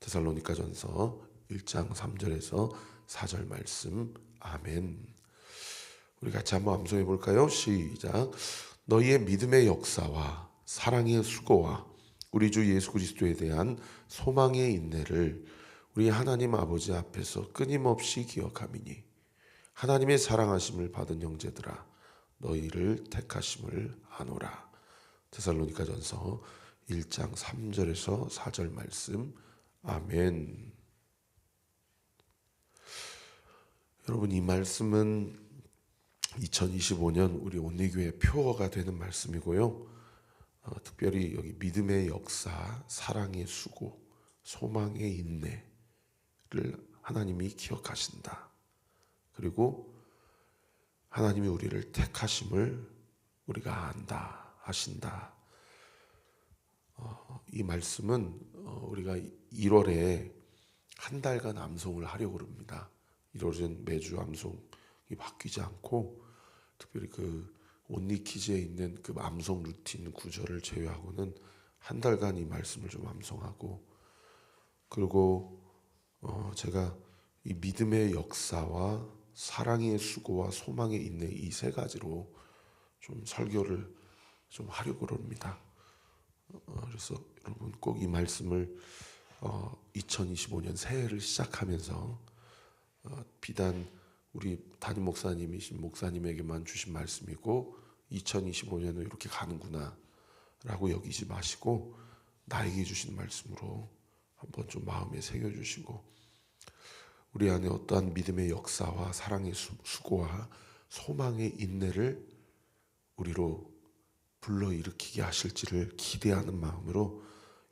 데살로니가전서 1장 3절에서 4절 말씀. 아멘. 우리 같이 한번 암송해 볼까요? 시작. 너희의 믿음의 역사와 사랑의 수고와 우리 주 예수 그리스도에 대한 소망의 인내를 우리 하나님 아버지 앞에서 끊임없이 기억함이니 하나님의 사랑하심을 받은 형제들아 너희를 택하심을 아노라. 데살로니가전서 1장 3절에서 4절 말씀. 아멘. 여러분, 이 말씀은 2025년 우리 온리교회 표어가 되는 말씀이고요. 특별히 여기 믿음의 역사, 사랑의 수고, 소망의 인내를 하나님이 기억하신다. 그리고 하나님이 우리를 택하심을 우리가 안다 하신다. 이 말씀은 우리가 1월에 한 달간 암송을 하려고 합니다. 1월은 매주 암송이 바뀌지 않고 특별히 그 온리키즈에 있는 그 암송 루틴 구절을 제외하고는 한 달간 이 말씀을 좀 암송하고, 그리고 제가 이 믿음의 역사와 사랑의 수고와 소망의 인내 이 세 가지로 좀 설교를 좀 하려고 합니다. 그래서 여러분 꼭 이 말씀을 2025년 새해를 시작하면서 비단 우리 담임 목사님이신 목사님에게만 주신 말씀이고 2025년은 이렇게 가는구나 라고 여기지 마시고 나에게 주신 말씀으로 한번 좀 마음에 새겨주시고, 우리 안에 어떠한 믿음의 역사와 사랑의 수고와 소망의 인내를 우리로 불러일으키게 하실지를 기대하는 마음으로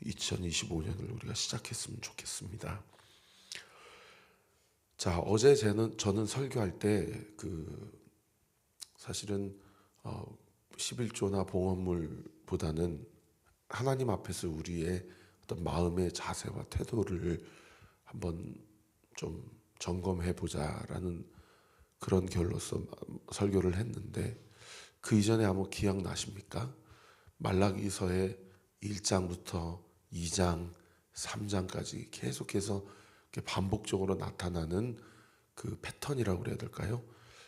2025년을 우리가 시작했으면 좋겠습니다. 자, 어제 저는 설교할 때 사실은 11조나 봉헌물보다는 하나님 앞에서 우리의 어떤 마음의 자세와 태도를 한번 좀 점검해 보자라는 그런 결로서 설교를 했는데, 그 이전에 아마 기억나십니까? 말라기서의 1장부터 2장, 3장까지 계속해서 반복적으로 나타나는 그 패턴이라고 그래야 될까요?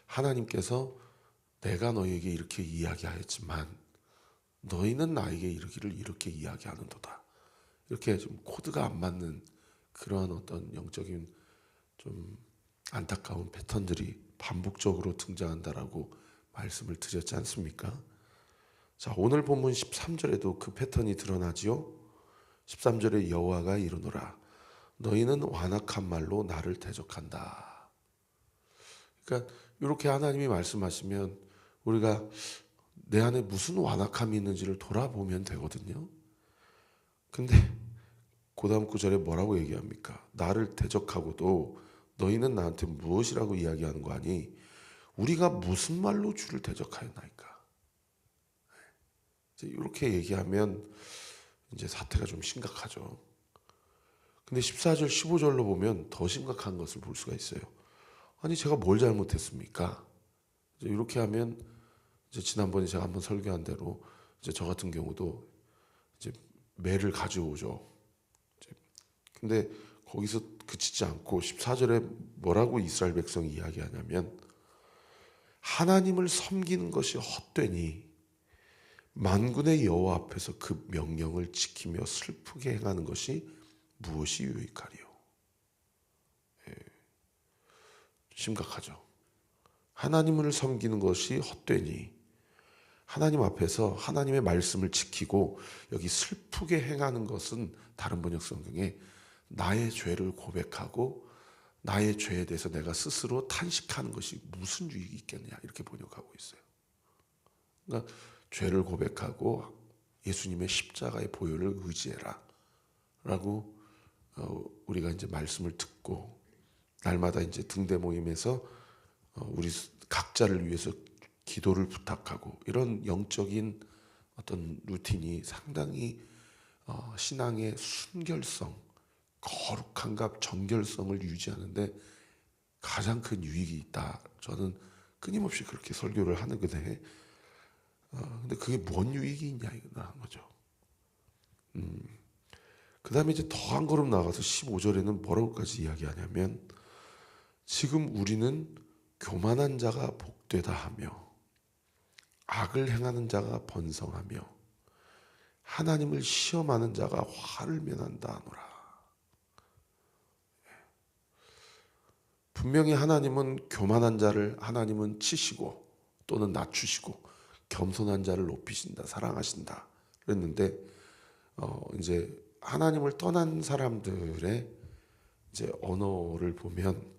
하나님께서 내가 너희에게 이렇게 이야기하였지만 너희는 나에게 이르기를 이렇게 이야기하는도다. 이렇게 좀 코드가 안 맞는 그런 어떤 영적인 좀 안타까운 패턴들이 반복적으로 등장한다라고 말씀을 드렸지 않습니까? 자, 오늘 본문 13절에도 그 패턴이 드러나지요. 13절에 여호와가 이르노라 너희는 완악한 말로 나를 대적한다. 그러니까 이렇게 하나님이 말씀하시면 우리가 내 안에 무슨 완악함이 있는지를 돌아보면 되거든요. 근데 그 다음 구절에 뭐라고 얘기합니까? 나를 대적하고도 너희는 나한테 무엇이라고 이야기하는 거 아니? 우리가 무슨 말로 주를 대적하였나이까? 이렇게 얘기하면 이제 사태가 좀 심각하죠. 근데 14절 15절로 보면 더 심각한 것을 볼 수가 있어요. 아니 제가 뭘 잘못했습니까? 이제 이렇게 하면 이제 지난번에 제가 한번 설교한 대로 이제 저 같은 경우도 이제 매를 가져오죠. 근데 거기서 그치지 않고 14절에 뭐라고 이스라엘 백성이 이야기하냐면 하나님을 섬기는 것이 헛되니 만군의 여호와 앞에서 그 명령을 지키며 슬프게 행하는 것이 무엇이 유익하리요? 심각하죠. 하나님을 섬기는 것이 헛되니 하나님 앞에서 하나님의 말씀을 지키고 여기 슬프게 행하는 것은 다른 번역 성경에 나의 죄를 고백하고 나의 죄에 대해서 내가 스스로 탄식하는 것이 무슨 유익이 있겠냐 이렇게 번역하고 있어요. 그러니까 죄를 고백하고 예수님의 십자가의 보혈을 의지해라 라고 우리가 이제 말씀을 듣고 날마다 이제 등대 모임에서 우리 각자를 위해서 기도를 부탁하고 이런 영적인 어떤 루틴이 상당히 신앙의 순결성, 거룩함과 정결성을 유지하는데 가장 큰 유익이 있다. 저는 끊임없이 그렇게 설교를 하는데 근데 그게 뭔 유익이 있냐 이거 하는 거죠. 그 다음에 이제 더 한 걸음 나가서 15절에는 뭐라고까지 이야기하냐면, 지금 우리는 교만한 자가 복되다 하며 악을 행하는 자가 번성하며 하나님을 시험하는 자가 화를 면한다 하노라. 분명히 하나님은 교만한 자를 하나님은 치시고 또는 낮추시고 겸손한 자를 높이신다, 사랑하신다 그랬는데, 이제 하나님을 떠난 사람들의 이제 언어를 보면,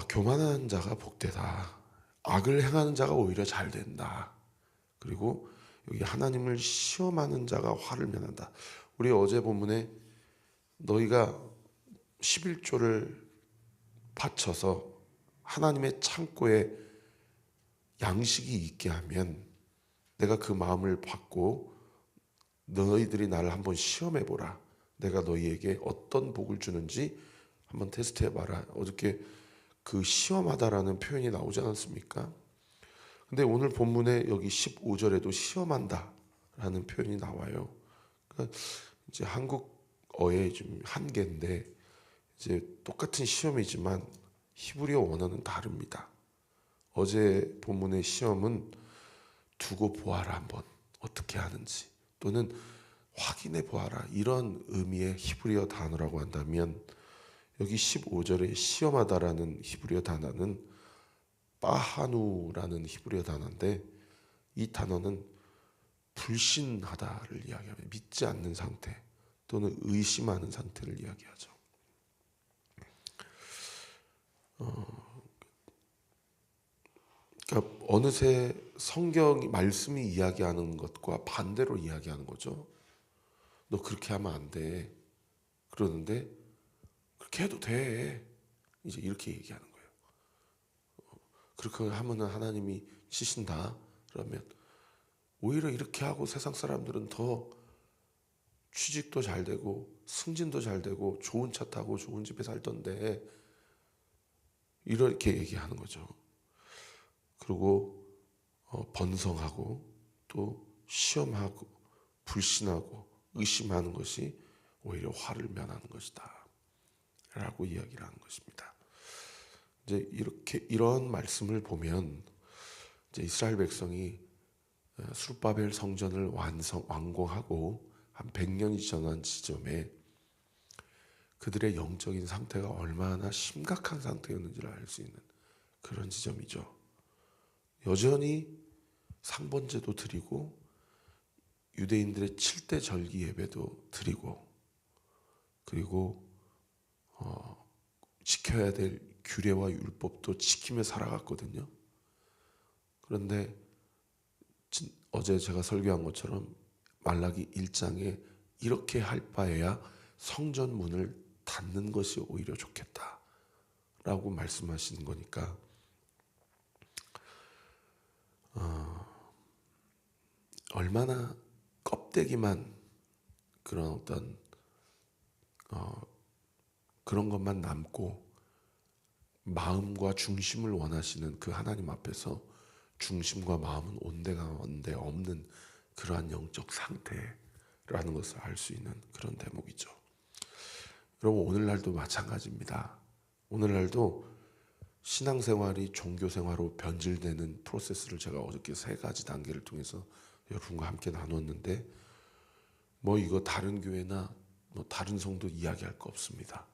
교만한 자가 복되다, 악을 행하는 자가 오히려 잘 된다, 그리고 여기 하나님을 시험하는 자가 화를 면한다. 우리 어제 본문에 너희가 11조를 바쳐서 하나님의 창고에 양식이 있게 하면 내가 그 마음을 받고 너희들이 나를 한번 시험해 보라. 내가 너희에게 어떤 복을 주는지 한번 테스트해 봐라. 어저께 그 시험하다라는 표현이 나오지 않았습니까? 근데 오늘 본문에 여기 15절에도 시험한다라는 표현이 나와요. 그러니까 이제 한국어의 좀 한계인데, 이제 똑같은 시험이지만 히브리어 원어는 다릅니다. 어제 본문의 시험은 두고 보아라, 한번 어떻게 하는지, 또는 확인해 보아라, 이런 의미의 히브리어 단어라고 한다면, 여기 15절에 시험하다라는 히브리어 단어는 빠하누라는 히브리어 단어인데, 이 단어는 불신하다를 이야기하면 믿지 않는 상태 또는 의심하는 상태를 이야기하죠. 그러니까 어느새 성경 말씀이 이야기하는 것과 반대로 이야기하는 거죠. 너 그렇게 하면 안 돼. 그러는데 그렇게 해도 돼. 이제 이렇게 얘기하는 거예요. 그렇게 하면 하나님이 치신다. 그러면 오히려 이렇게 하고 세상 사람들은 더 취직도 잘 되고 승진도 잘 되고 좋은 차 타고 좋은 집에 살던데, 이렇게 얘기하는 거죠. 그리고 번성하고 또 시험하고 불신하고 의심하는 것이 오히려 화를 면하는 것이다 라고 이야기를 하는 것입니다. 이제 이런 말씀을 보면, 이제 이스라엘 백성이 스룹바벨 성전을 완공하고 한 100년이 지난 지점에 그들의 영적인 상태가 얼마나 심각한 상태였는지를 알 수 있는 그런 지점이죠. 여전히 상번제도 드리고 유대인들의 7대 절기 예배도 드리고, 그리고 지켜야 될 규례와 율법도 지키며 살아갔거든요. 그런데 어제 제가 설교한 것처럼 말라기 1장에 이렇게 할 바에야 성전 문을 닫는 것이 오히려 좋겠다라고 말씀하시는 거니까, 얼마나 껍데기만, 그런 어떤 그런 것만 남고 마음과 중심을 원하시는 그 하나님 앞에서 중심과 마음은 온데간데 없는 그러한 영적 상태라는 것을 알 수 있는 그런 대목이죠. 여러분, 오늘날도 마찬가지입니다. 오늘날도 신앙생활이 종교생활로 변질되는 프로세스를 제가 어저께 3가지 단계를 통해서 여러분과 함께 나눴는데, 이거 다른 교회나 다른 성도 이야기할 거 없습니다.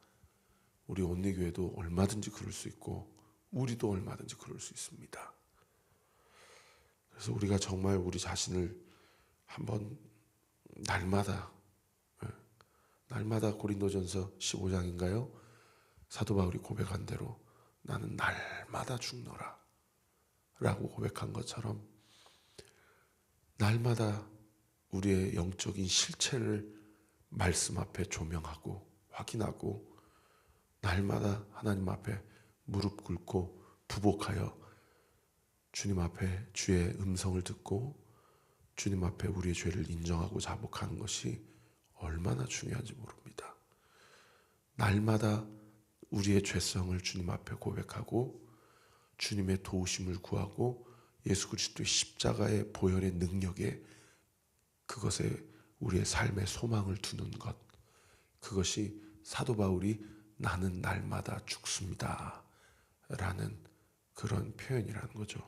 우리 온리교회도 얼마든지 그럴 수 있고 우리도 얼마든지 그럴 수 있습니다. 그래서 우리가 정말 우리 자신을 한번 날마다 고린도전서 15장인가요? 사도 바울이 고백한 대로 나는 날마다 죽노라 라고 고백한 것처럼, 날마다 우리의 영적인 실체를 말씀 앞에 조명하고 확인하고, 날마다 하나님 앞에 무릎 꿇고 부복하여 주님 앞에 주의 음성을 듣고 주님 앞에 우리의 죄를 인정하고 자복하는 것이 얼마나 중요한지 모릅니다. 날마다 우리의 죄성을 주님 앞에 고백하고 주님의 도우심을 구하고 예수 그리스도의 십자가의 보혈의 능력에 그것에 우리의 삶에 소망을 두는 것, 그것이 사도 바울이 나는 날마다 죽습니다 라는 그런 표현이라는 거죠.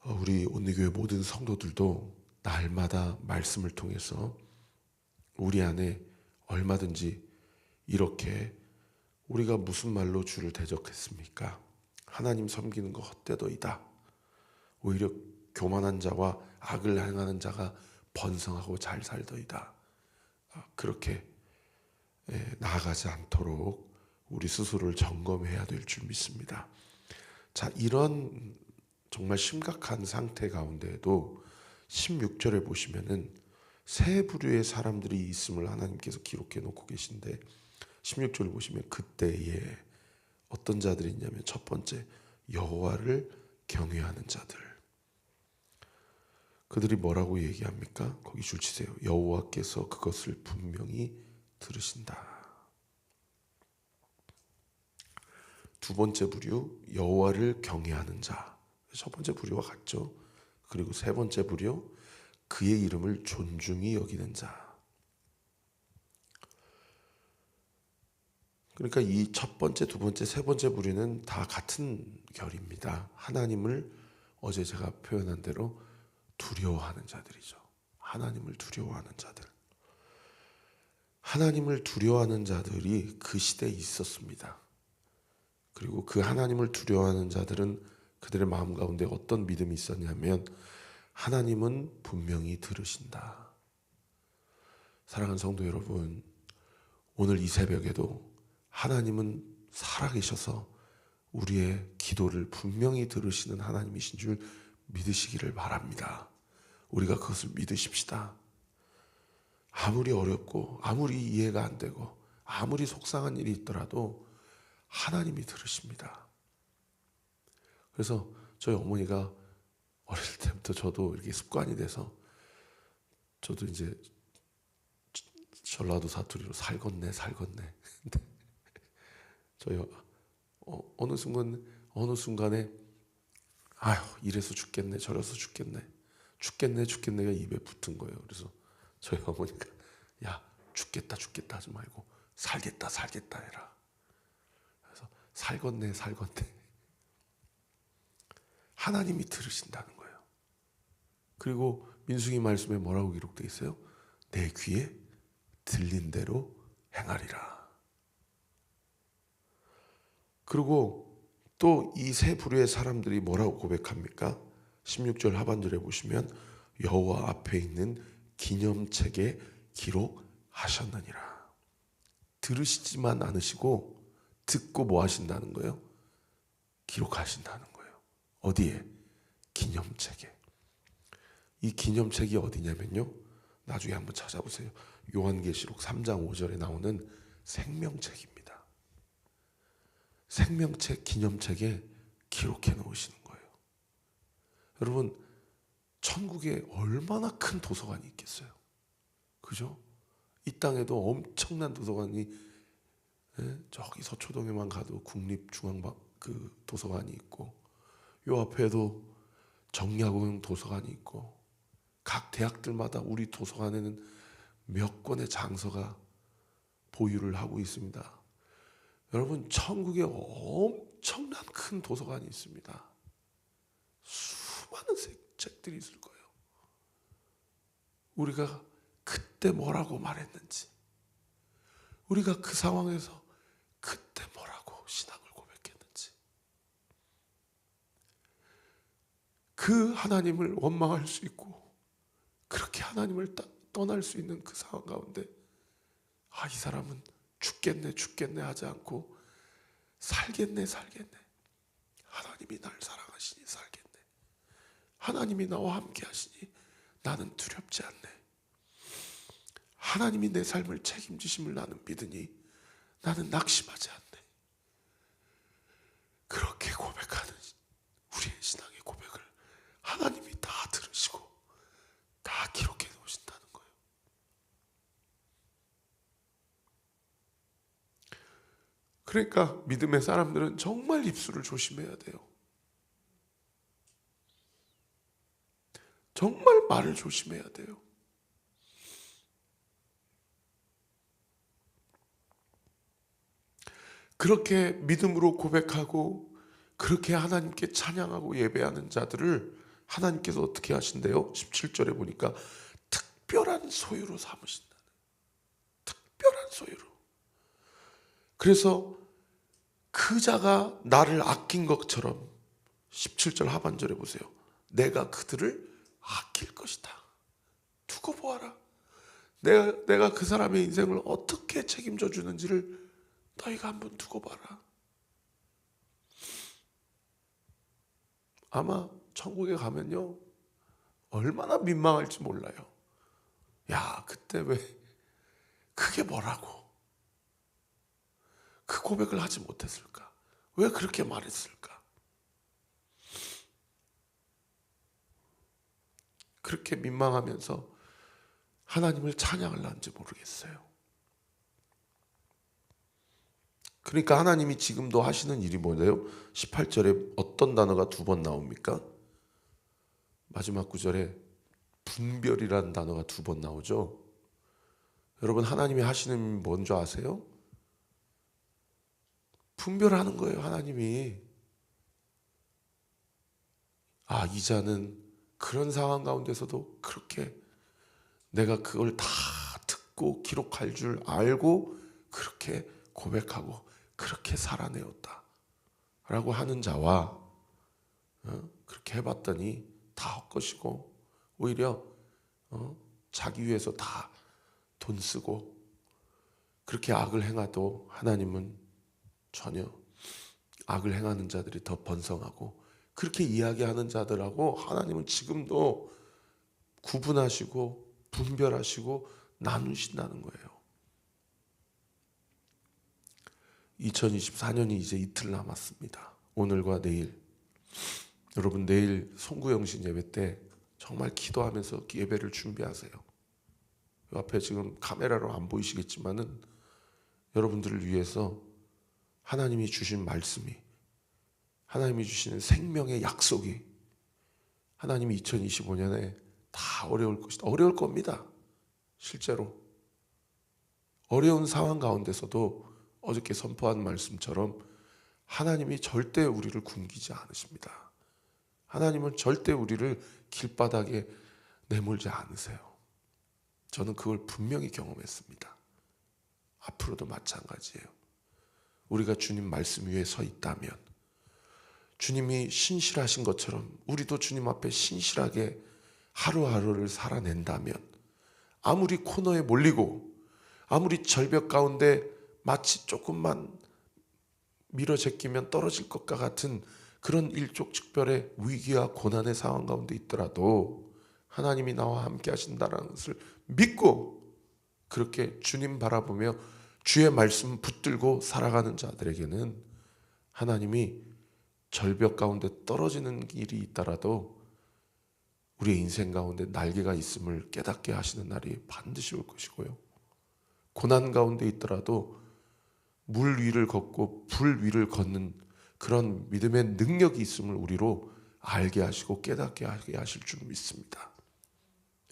우리 온누교회 모든 성도들도 날마다 말씀을 통해서 우리 안에 얼마든지 이렇게 우리가 무슨 말로 주를 대적했습니까? 하나님 섬기는 거 헛되도이다. 오히려 교만한 자와 악을 행하는 자가 번성하고 잘 살더이다. 그렇게 나아가지 않도록 우리 스스로를 점검해야 될 줄 믿습니다. 자, 이런 정말 심각한 상태 가운데에도 16절에 보시면은 세 부류의 사람들이 있음을 하나님께서 기록해 놓고 계신데 16절을 보시면 그때에 어떤 자들이 있냐면 첫 번째 여호와를 경외하는 자들. 그들이 뭐라고 얘기합니까? 거기 줄 치세요. 여호와께서 그것을 분명히 들으신다. 두 번째 부류 여호와를 경외하는 자. 첫 번째 부류와 같죠. 그리고 세 번째 부류 그의 이름을 존중히 여기는 자. 그러니까 이 첫 번째, 두 번째, 세 번째 부류는 다 같은 결입니다. 하나님을 어제 제가 표현한 대로 두려워하는 자들이죠. 하나님을 두려워하는 자들. 하나님을 두려워하는 자들이 그 시대에 있었습니다. 그리고 그 하나님을 두려워하는 자들은 그들의 마음 가운데 어떤 믿음이 있었냐면 하나님은 분명히 들으신다. 사랑하는 성도 여러분, 오늘 이 새벽에도 하나님은 살아계셔서 우리의 기도를 분명히 들으시는 하나님이신 줄 믿으시기를 바랍니다. 우리가 그것을 믿으십시다. 아무리 어렵고 아무리 이해가 안 되고 아무리 속상한 일이 있더라도 하나님이 들으십니다. 그래서 저희 어머니가 어릴 때부터 저도 이렇게 습관이 돼서 저도 이제 전라도 사투리로 살겄네. 저희 어느 순간에 아휴 이래서 죽겠네 저래서 죽겠네가 입에 붙은 거예요. 그래서 저희 어머니가 야 죽겠다 하지 말고 살겠다 해라. 그래서 살겄네. 하나님이 들으신다는 거예요. 그리고 민수기 말씀에 뭐라고 기록되어 있어요? 내 귀에 들린 대로 행하리라. 그리고 또 이 세 부류의 사람들이 뭐라고 고백합니까? 16절 하반절에 보시면 여호와 앞에 있는 기념책에 기록하셨느니라. 들으시지만 않으시고 듣고 뭐 하신다는 거예요? 기록하신다는 거예요. 어디에? 기념책에. 이 기념책이 어디냐면요, 나중에 한번 찾아보세요. 요한계시록 3장 5절에 나오는 생명책입니다. 생명책 기념책에 기록해 놓으시는 거예요. 여러분, 천국에 얼마나 큰 도서관이 있겠어요? 그죠? 이 땅에도 엄청난 도서관이, 저기 서초동에만 가도 국립중앙 그 도서관이 있고, 요 앞에도 정약용 도서관이 있고, 각 대학들마다 우리 도서관에는 몇 권의 장서가 보유를 하고 있습니다. 여러분, 천국에 엄청난 큰 도서관이 있습니다. 수많은 책들이 있을 거예요. 우리가 그때 뭐라고 말했는지, 우리가 그 상황에서 그때 뭐라고 신앙을 고백했는지, 그 하나님을 원망할 수 있고 그렇게 하나님을 떠날 수 있는 그 상황 가운데 이 사람은 죽겠네 하지 않고 살겠네. 하나님이 날 사랑하시니 살겠네. 하나님이 나와 함께 하시니 나는 두렵지 않네. 하나님이 내 삶을 책임지심을 나는 믿으니 나는 낙심하지 않네. 그렇게 고백하는 우리의 신앙의 고백을 하나님이 다 들으시고 다 기록해 놓으신다는 거예요. 그러니까 믿음의 사람들은 정말 입술을 조심해야 돼요. 정말 말을 조심해야 돼요. 그렇게 믿음으로 고백하고 그렇게 하나님께 찬양하고 예배하는 자들을 하나님께서 어떻게 하신대요? 17절에 보니까 특별한 소유로 삼으신다. 특별한 소유로. 그래서 그 자가 나를 아낀 것처럼 17절 하반절에 보세요. 내가 그들을 아낄 것이다. 두고 보아라. 내가 그 사람의 인생을 어떻게 책임져 주는지를 너희가 한번 두고 봐라. 아마 천국에 가면요, 얼마나 민망할지 몰라요. 야, 그때 왜 그게 뭐라고 그 고백을 하지 못했을까? 왜 그렇게 말했을까? 그렇게 민망하면서 하나님을 찬양하려는지 모르겠어요. 그러니까 하나님이 지금도 하시는 일이 뭐예요? 18절에 어떤 단어가 두 번 나옵니까? 마지막 구절에 분별이라는 단어가 두 번 나오죠. 여러분, 하나님이 하시는 일이 뭔지 아세요? 분별하는 거예요. 하나님이. 아, 이 자는 그런 상황 가운데서도 그렇게 내가 그걸 다 듣고 기록할 줄 알고 그렇게 고백하고 그렇게 살아내었다 라고 하는 자와 그렇게 해봤더니 다 헛것이고 오히려 자기 위해서 다 돈 쓰고 그렇게 악을 행하도 하나님은 전혀 악을 행하는 자들이 더 번성하고 그렇게 이야기하는 자들하고 하나님은 지금도 구분하시고 분별하시고 나누신다는 거예요. 2024년이 이제 이틀 남았습니다. 오늘과 내일. 여러분, 내일 송구영신 예배 때 정말 기도하면서 예배를 준비하세요. 이 앞에 지금 카메라로 안 보이시겠지만은 여러분들을 위해서 하나님이 주신 말씀이, 하나님이 주시는 생명의 약속이 하나님이 2025년에 다 어려울 것이다. 어려울 겁니다. 실제로. 어려운 상황 가운데서도 어저께 선포한 말씀처럼 하나님이 절대 우리를 굶기지 않으십니다. 하나님은 절대 우리를 길바닥에 내몰지 않으세요. 저는 그걸 분명히 경험했습니다. 앞으로도 마찬가지예요. 우리가 주님 말씀 위에 서 있다면 주님이 신실하신 것처럼 우리도 주님 앞에 신실하게 하루하루를 살아낸다면 아무리 코너에 몰리고 아무리 절벽 가운데 마치 조금만 밀어제끼면 떨어질 것과 같은 그런 일촉즉발의 위기와 고난의 상황 가운데 있더라도 하나님이 나와 함께 하신다는 것을 믿고 그렇게 주님 바라보며 주의 말씀 붙들고 살아가는 자들에게는 하나님이 절벽 가운데 떨어지는 길이 있더라도 우리의 인생 가운데 날개가 있음을 깨닫게 하시는 날이 반드시 올 것이고요. 고난 가운데 있더라도 물 위를 걷고 불 위를 걷는 그런 믿음의 능력이 있음을 우리로 알게 하시고 깨닫게 하게 하실 줄 믿습니다.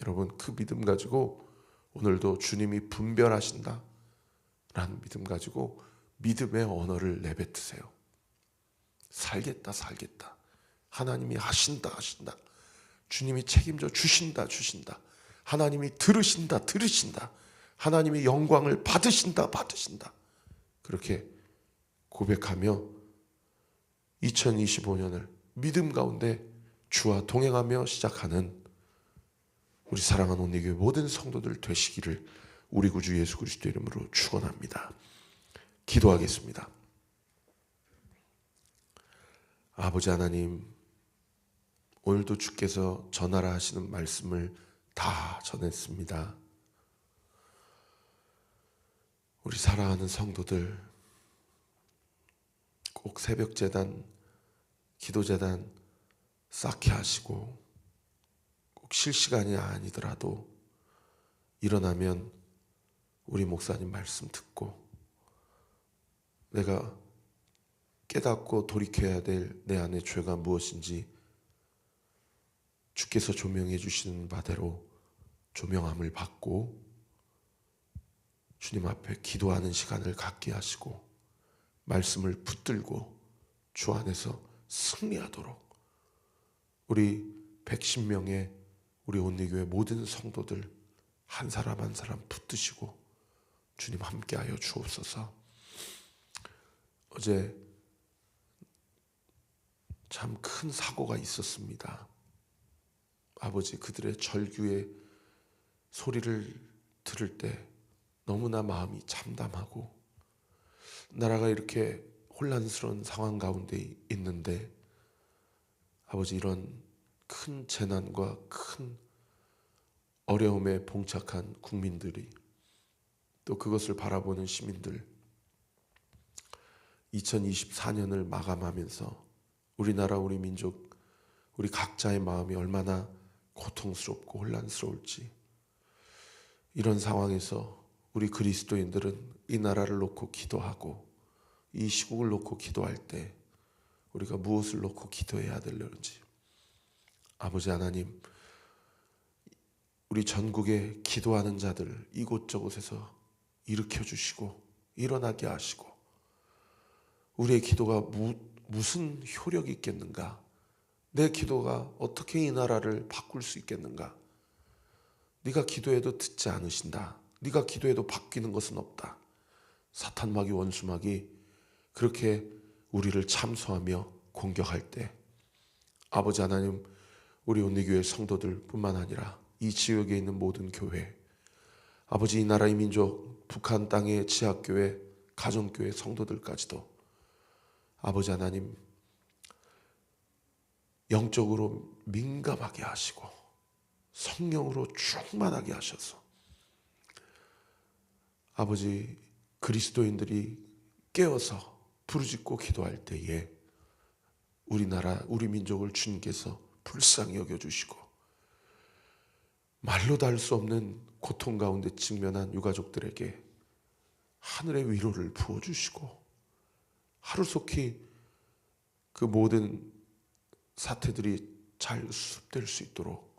여러분, 그 믿음 가지고 오늘도 주님이 분별하신다 라는 믿음 가지고 믿음의 언어를 내뱉으세요. 살겠다, 살겠다. 하나님이 하신다, 하신다. 주님이 책임져 주신다, 주신다. 하나님이 들으신다, 들으신다. 하나님이 영광을 받으신다, 받으신다. 그렇게 고백하며 2025년을 믿음 가운데 주와 동행하며 시작하는 우리 사랑하는 온리교회 모든 성도들 되시기를 우리 구주 예수 그리스도 이름으로 축원합니다. 기도하겠습니다. 아버지 하나님, 오늘도 주께서 전하라 하시는 말씀을 다 전했습니다. 우리 사랑하는 성도들 꼭 새벽재단, 기도재단 쌓게 하시고 꼭 실시간이 아니더라도 일어나면 우리 목사님 말씀 듣고 내가 깨닫고 돌이켜야 될 내 안의 죄가 무엇인지 주께서 조명해 주시는 바대로 조명함을 받고 주님 앞에 기도하는 시간을 갖게 하시고 말씀을 붙들고 주 안에서 승리하도록 우리 110명의 우리 온리교회 모든 성도들 한 사람 한 사람 붙드시고 주님 함께하여 주옵소서. 어제 참 큰 사고가 있었습니다. 아버지, 그들의 절규의 소리를 들을 때 너무나 마음이 참담하고 나라가 이렇게 혼란스러운 상황 가운데 있는데 아버지, 이런 큰 재난과 큰 어려움에 봉착한 국민들이 또 그것을 바라보는 시민들 2024년을 마감하면서 우리나라 우리 민족 우리 각자의 마음이 얼마나 고통스럽고 혼란스러울지 이런 상황에서 우리 그리스도인들은 이 나라를 놓고 기도하고 이 시국을 놓고 기도할 때 우리가 무엇을 놓고 기도해야 되는지 아버지 하나님 우리 전국에 기도하는 자들 이곳저곳에서 일으켜 주시고 일어나게 하시고 우리의 기도가 무슨 효력이 있겠는가? 내 기도가 어떻게 이 나라를 바꿀 수 있겠는가? 네가 기도해도 듣지 않으신다. 네가 기도해도 바뀌는 것은 없다. 사탄마귀 원수마귀 그렇게 우리를 참소하며 공격할 때 아버지 하나님 우리 온리교회 성도들 뿐만 아니라 이 지역에 있는 모든 교회 아버지 이 나라의 민족 북한 땅의 지하교회 가정교회 성도들까지도 아버지 하나님 영적으로 민감하게 하시고 성령으로 충만하게 하셔서 아버지 그리스도인들이 깨어서 부르짖고 기도할 때에 우리나라 우리 민족을 주님께서 불쌍히 여겨주시고 말로 다 할 수 없는 고통 가운데 직면한 유가족들에게 하늘의 위로를 부어주시고 하루속히 그 모든 사태들이 잘 수습될 수 있도록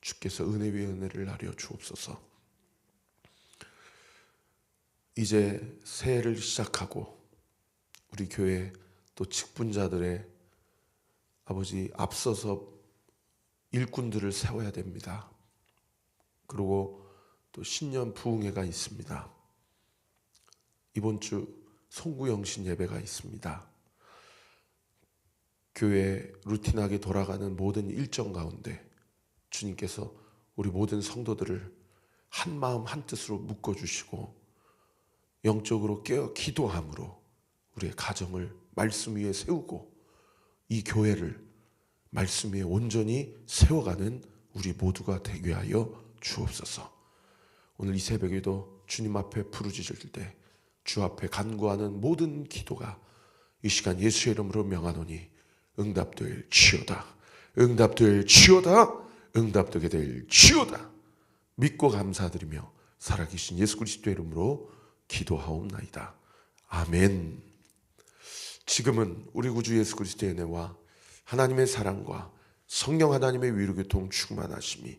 주께서 은혜 위에 은혜를 나려 주옵소서. 이제 새해를 시작하고 우리 교회 또 직분자들의 아버지 앞서서 일꾼들을 세워야 됩니다. 그리고 또 신년 부흥회가 있습니다. 이번 주 송구영신 예배가 있습니다. 교회 루틴하게 돌아가는 모든 일정 가운데 주님께서 우리 모든 성도들을 한 마음 한 뜻으로 묶어주시고 영적으로 깨어 기도함으로 우리의 가정을 말씀 위에 세우고 이 교회를 말씀 위에 온전히 세워가는 우리 모두가 되게 하여 주옵소서. 오늘 이 새벽에도 주님 앞에 부르짖을 때 주 앞에 간구하는 모든 기도가 이 시간 예수의 이름으로 명하노니 응답될 지어다. 응답될 지어다. 응답되게 될 지어다. 믿고 감사드리며 살아계신 예수 그리스도의 이름으로 기도하옵나이다. 아멘. 지금은 우리 구주 예수 그리스도의 은혜와 하나님의 사랑과 성령 하나님의 위로교통 충만하심이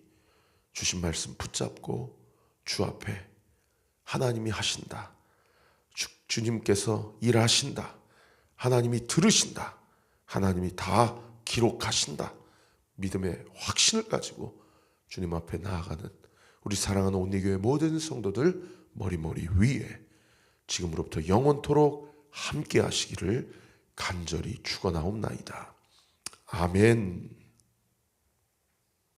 주신 말씀 붙잡고 주 앞에 하나님이 하신다. 주님께서 일하신다. 하나님이 들으신다. 하나님이 다 기록하신다. 믿음의 확신을 가지고 주님 앞에 나아가는 우리 사랑하는 온리교회 모든 성도들 머리 위에 지금으로부터 영원토록 함께 하시기를 간절히 축원하옵나이다. 아멘.